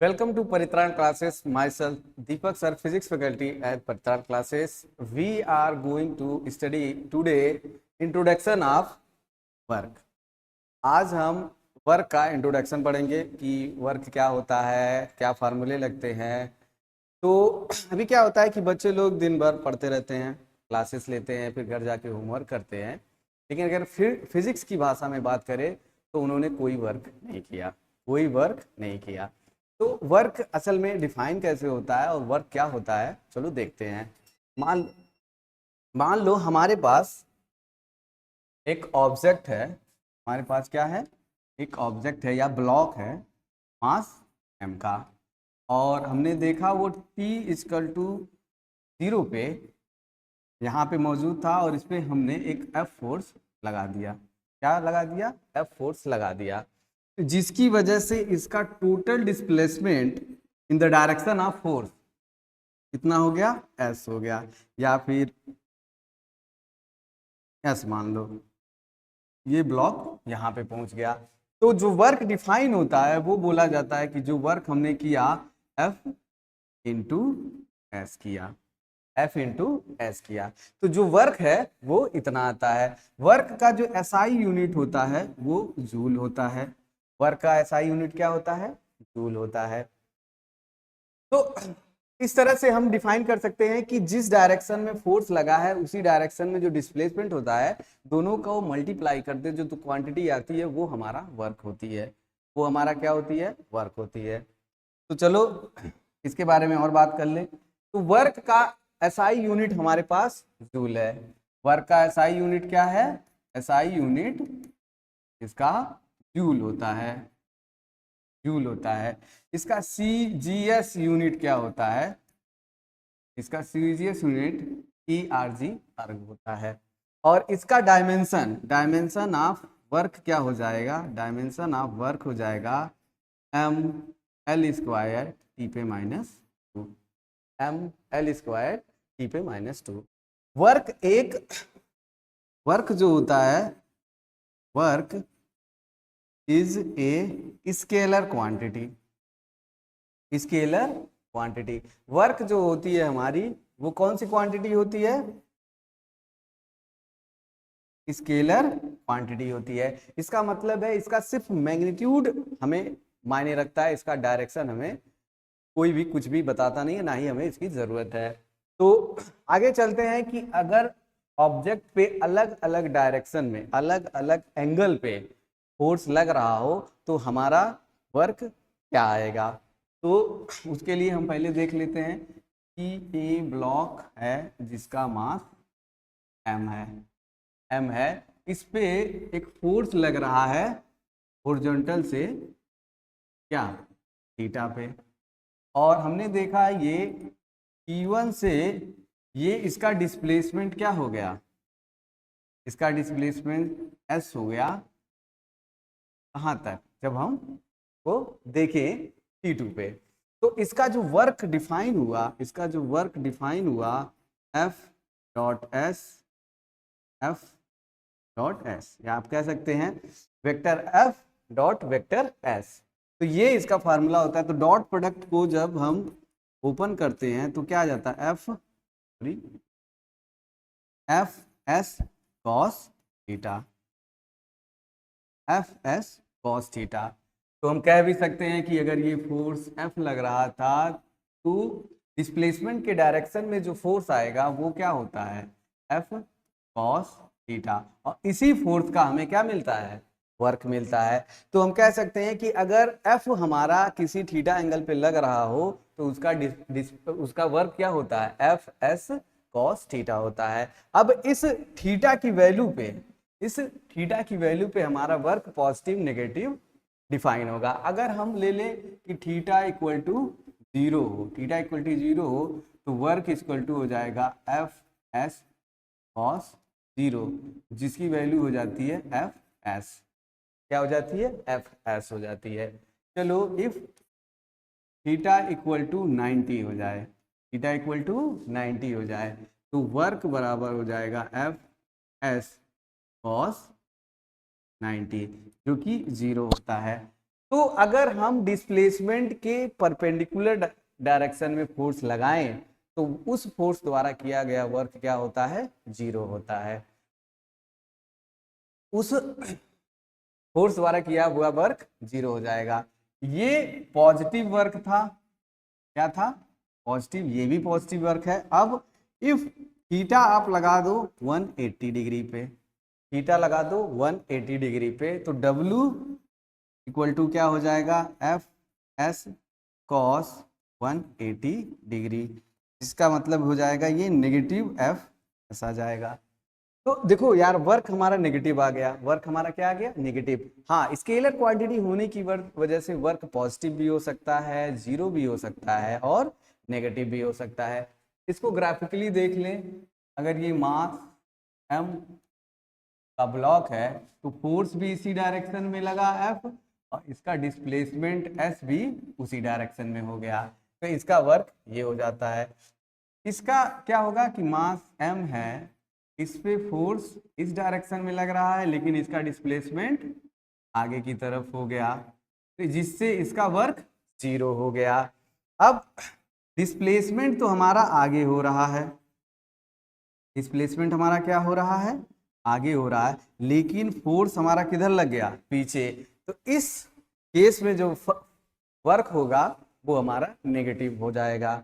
Welcome to Paritran classes. Myself, Deepak sir, physics faculty at Paritran classes. We are going to study today introduction of work. आज हम work का introduction पढ़ेंगे कि work क्या होता है, क्या फार्मूले लगते हैं। तो अभी क्या होता है कि बच्चे लोग दिन भर पढ़ते रहते हैं, क्लासेस लेते हैं, फिर घर जाके होमवर्क करते हैं, लेकिन अगर फिर फिजिक्स की भाषा में बात करें तो उन्होंने कोई वर्क नहीं किया। तो वर्क असल में डिफाइन कैसे होता है और वर्क क्या होता है, चलो देखते हैं। मान मान लो हमारे पास एक ऑब्जेक्ट है, हमारे पास क्या है, एक ऑब्जेक्ट है या ब्लॉक है मास m का, और हमने देखा वो t इक्वल टू 0 पे यहाँ पे मौजूद था और इस पे हमने एक F फोर्स लगा दिया। क्या लगा दिया? F फोर्स लगा दिया, जिसकी वजह से इसका total displacement in the direction of force कितना हो गया? S हो गया, या फिर S मान लो ये ब्लॉक यहाँ पे पहुंच गया। तो जो वर्क डिफाइन होता है वो बोला जाता है कि जो वर्क हमने किया F इंटू एस किया, F इंटू एस किया, तो जो वर्क है वो इतना आता है। वर्क का जो एसआई यूनिट होता है वो जूल होता है। वर्क का एसआई यूनिट क्या होता है? जूल होता है। तो इस तरह से हम डिफाइन कर सकते हैं कि जिस डायरेक्शन में फोर्स लगा है उसी डायरेक्शन में जो डिस्प्लेसमेंट होता है, दोनों को मल्टीप्लाई कर दे, जो तो क्वांटिटी आती है वो हमारा वर्क होती है। वो हमारा क्या होती है? वर्क होती है। तो चलो इसके बारे में और बात कर ले। तो वर्क का एसआई यूनिट हमारे पास जूल है। वर्क का एसआई यूनिट क्या है? एसआई यूनिट इसका जूल होता है, जूल होता है। इसका सीजीएस यूनिट क्या होता है? इसका सीजीएस यूनिट ERG अर्ग होता है। और इसका डायमेंशन, डायमेंशन ऑफ वर्क क्या हो जाएगा? डायमेंशन ऑफ वर्क हो जाएगा ML² T/-2, ML² T/-2। Work जो होता है, work is a scalar quantity. Scalar quantity work जो होती है हमारी, वो कौन सी क्वांटिटी होती है? स्केलर क्वांटिटी होती है। इसका मतलब है इसका सिर्फ मैग्नीट्यूड हमें मायने रखता है, इसका डायरेक्शन हमें कोई भी कुछ भी बताता नहीं है, ना ही हमें इसकी जरूरत है। तो आगे चलते हैं कि अगर ऑब्जेक्ट पे अलग अलग डायरेक्शन में, अलग अलग एंगल पे फोर्स लग रहा हो तो हमारा वर्क क्या आएगा। तो उसके लिए हम पहले देख लेते हैं कि ये ब्लॉक है जिसका मास m है, इस पे एक फोर्स लग रहा है हॉरिजॉन्टल से, क्या? थीटा पे। और हमने देखा ये T1 से ये इसका डिस्प्लेसमेंट क्या हो गया? इसका डिस्प्लेसमेंट S हो गया। कहाँ तक? जब हम वो देखें T2 पे। तो इसका जो वर्क डिफाइन हुआ, इसका जो वर्क डिफाइन हुआ F.S, F.S, या आप कह सकते हैं vector F dot vector S। तो ये इसका फार्मूला होता है। तो डॉट प्रोडक्ट को जब हम ओपन करते हैं तो क्या आ जाता है? F.S cos theta, F.S cos theta. तो हम कह भी सकते हैं कि अगर ये फोर्स F लग रहा था तो डिस्प्लेसमेंट के डायरेक्शन में जो फोर्स आएगा वो क्या होता है? F cos theta. और इसी फोर्स का हमें क्या मिलता है? वर्क मिलता है। तो हम कह सकते हैं कि अगर F हमारा किसी थीटा एंगल पे लग रहा हो तो उसका वर्क क्या होता है? F.S cos थीटा होता है। अब इस थीटा की वैल्यू पे, इस थीटा की वैल्यू पे हमारा वर्क पॉजिटिव नेगेटिव डिफाइन होगा। अगर हम ले लें कि थीटा इक्वल टू 0 हो, थीटा इक्वल टू 0 हो, तो वर्क इक्वल टू हो जाएगा F.S cos 0, जिसकी वैल्यू हो जाती है F.S। क्या हो जाती है? F.S हो जाती है। चलो इफ थीटा इक्वल टू 90 हो जाए, थीटा इक्वल टू 90 हो जाए, तो वर्क बराबर हो जाएगा F.S cos 90, जो कि 0 होता है। तो अगर हम डिस्प्लेसमेंट के परपेंडिकुलर डायरेक्शन में फोर्स लगाएं तो उस फोर्स द्वारा किया गया वर्क क्या होता है, 0 होता है। उस फोर्स द्वारा किया हुआ वर्क 0 हो जाएगा। ये पॉजिटिव वर्क था, क्या था, पॉजिटिव, ये भी पॉजिटिव वर्क है। अब इफ थीटा आप लगा दो 180 डिग्री पे, थीटा लगा दो 180 डिग्री पे, तो W इक्वल टू क्या हो जाएगा, एफ एस कॉस 180 डिग्री, इसका मतलब हो जाएगा ये नेगेटिव एफ एस आ जाएगा। तो देखो यार, वर्क हमारा नेगेटिव आ गया, वर्क हमारा क्या आ गया, नेगेटिव। हाँ, स्केलर क्वांटिटी होने की वजह से वर्क पॉजिटिव भी हो सकता है, 0 भी हो सकता है और नेगेटिव भी हो सकता है। इसको ग्राफिकली देख लें, अगर ये मास m का ब्लॉक है तो फोर्स भी इसी डायरेक्शन में लगा F, और इसका डिस्प्लेसमेंट S भी उसी डायरेक्शन में हो गया, तो इसका वर्क ये हो जाता है। इसका क्या होगा कि मास m है, इस पे फोर्स इस डायरेक्शन में लग रहा है, लेकिन इसका डिस्प्लेसमेंट आगे की तरफ हो गया, तो जिससे इसका वर्क 0 हो गया। अब डिस्प्लेसमेंट तो हमारा आगे हो रहा है, डिस्प्लेसमेंट हमारा क्या हो रहा है, आगे हो रहा है, लेकिन फोर्स हमारा किधर लग गया, पीछे। तो इस केस में जो वर्क होगा वो हमारा नेगेटिव हो जाएगा।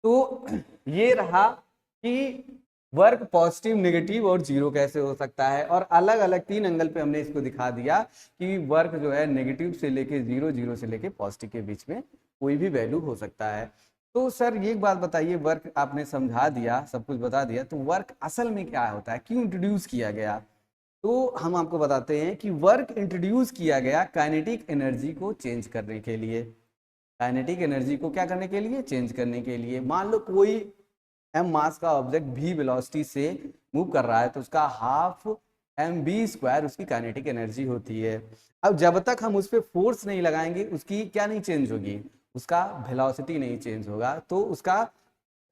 तो ये रहा कि वर्क पॉजिटिव, नेगेटिव और 0 कैसे हो सकता है, और अलग अलग 3 एंगल पे हमने इसको दिखा दिया कि वर्क जो है नेगेटिव से लेके 0, 0 से लेके पॉजिटिव के बीच में कोई भी वैल्यू हो सकता है। तो सर ये एक बात बताइए, वर्क आपने समझा दिया, सब कुछ बता दिया, तो वर्क असल में क्या होता है, क्यों इंट्रोड्यूस किया गया? तो हम आपको बताते हैं कि वर्क इंट्रोड्यूस किया गया काइनेटिक एनर्जी को चेंज करने के लिए। काइनेटिक एनर्जी को क्या करने के लिए, चेंज करने के लिए। मान लो कोई m मास का ऑब्जेक्ट v वेलोसिटी से मूव कर रहा है, तो उसका हाफ mv² उसकी काइनेटिक एनर्जी होती है। अब जब तक हम उस पर फोर्स नहीं लगाएंगे उसकी क्या नहीं चेंज होगी, उसका वेलोसिटी नहीं चेंज होगा, तो उसका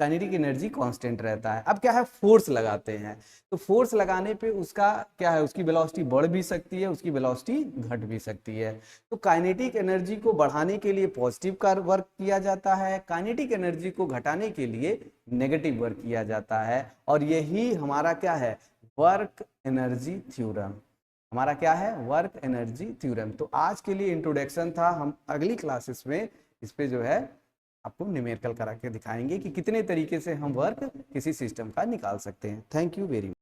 काइनेटिक एनर्जी कांस्टेंट रहता है। अब क्या है, फोर्स लगाते हैं, तो फोर्स लगाने पे उसका क्या है, उसकी वेलोसिटी बढ़ भी सकती है, उसकी वेलोसिटी घट भी सकती है। तो काइनेटिक एनर्जी को बढ़ाने के लिए पॉजिटिव का वर्क किया जाता है, काइनेटिक एनर्जी को घटाने के लिए नेगेटिव वर्क किया जाता है, और यही हमारा क्या है, वर्क एनर्जी थ्योरम। हमारा क्या है, वर्क एनर्जी थ्योरम। तो आज के लिए इंट्रोडक्शन था, हम अगली क्लासेस में इस पे जो है आपको न्यूमेरिकल करा के दिखाएंगे कि कितने तरीके से हम वर्क किसी सिस्टम का निकाल सकते हैं। Thank you very much.